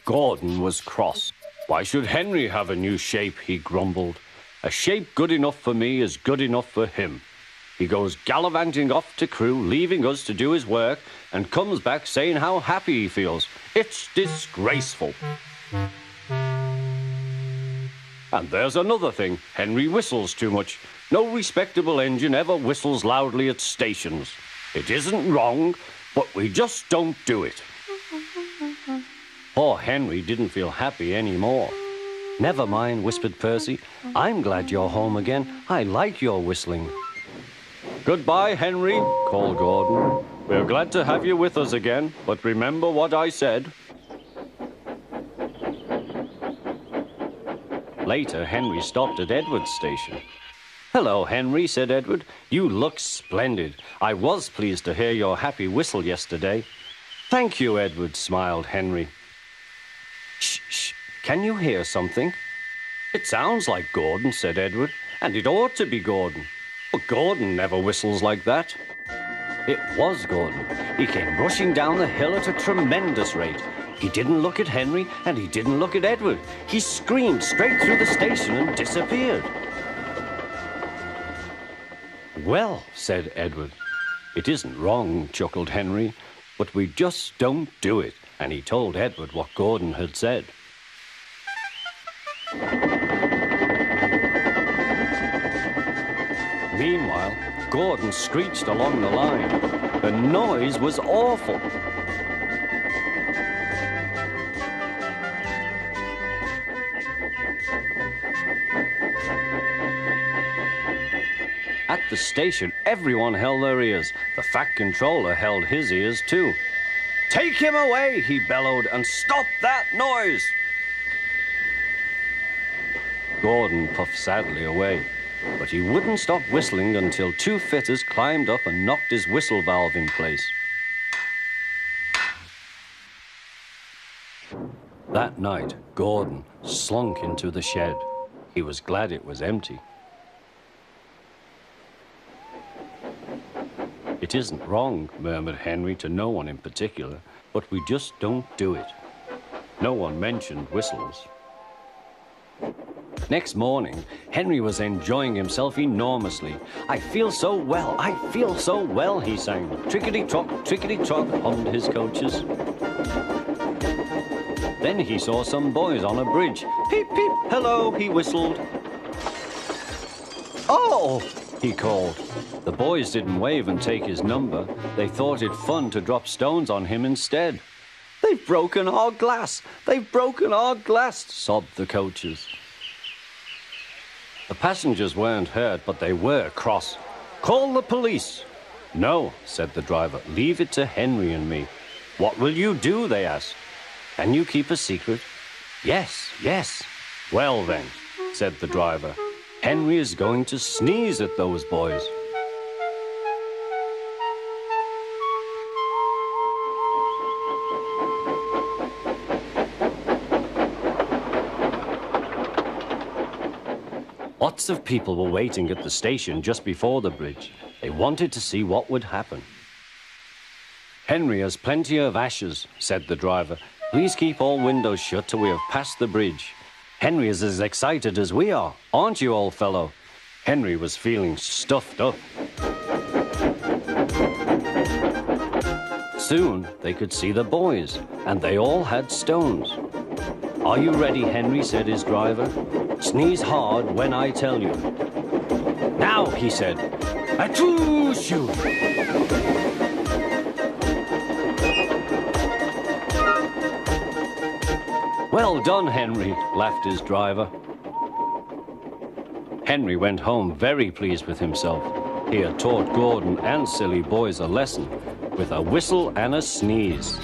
Gordon was cross. Why should Henry have a new shape, he grumbled. A shape good enough for me is good enough for him. He goes gallivanting off to crew, leaving us to do his work, and comes back saying how happy he feels. It's disgraceful. And there's another thing. Henry whistles too much. No respectable engine ever whistles loudly at stations. It isn't wrong, but we just don't do it. Poor Henry didn't feel happy anymore. Never mind, whispered Percy. I'm glad you're home again. I like your whistling. Goodbye, Henry, called Gordon. We're glad to have you with us again, but remember what I said. Later, Henry stopped at Edward's station. Hello, Henry, said Edward. You look splendid. I was pleased to hear your happy whistle yesterday. Thank you, Edward, smiled Henry. Shh, shh. Can you hear something? It sounds like Gordon, said Edward, and it ought to be Gordon. But Gordon never whistles like that. It was Gordon. He came rushing down the hill at a tremendous rate. He didn't look at Henry, and he didn't look at Edward. He screamed straight through the station and disappeared. Well, said Edward. It isn't wrong, chuckled Henry, but we just don't do it. And he told Edward what Gordon had said. Meanwhile, Gordon screeched along the line. The noise was awful. At the station, everyone held their ears. The Fat Controller held his ears too. Take him away, he bellowed, and stop that noise! Gordon puffed sadly away, but he wouldn't stop whistling until two fitters climbed up and knocked his whistle valve in place. That night, Gordon slunk into the shed. He was glad it was empty. It isn't wrong, murmured Henry to no one in particular, but we just don't do it. No one mentioned whistles. Next morning, Henry was enjoying himself enormously. I feel so well, he sang. Trickety-trock, hummed his coaches. Then he saw some boys on a bridge. Peep, peep, hello, he whistled. Oh, he called. The boys didn't wave and take his number. They thought it fun to drop stones on him instead. They've broken our glass! They've broken our glass! Sobbed the coaches. The passengers weren't hurt, but they were cross. Call the police! No, said the driver. Leave it to Henry and me. What will you do? They asked. Can you keep a secret? Yes, yes. Well then, said the driver. Henry is going to sneeze at those boys. Lots of people were waiting at the station just before the bridge. They wanted to see what would happen. Henry has plenty of ashes, said the driver. Please keep all windows shut till we have passed the bridge. Henry is as excited as we are, aren't you, old fellow? Henry was feeling stuffed up. Soon they could see the boys, and they all had stones. Are you ready, Henry, said his driver. Sneeze hard when I tell you. Now, he said. Achoo-shoo! Well done, Henry, laughed his driver. Henry went home very pleased with himself. He had taught Gordon and silly boys a lesson with a whistle and a sneeze.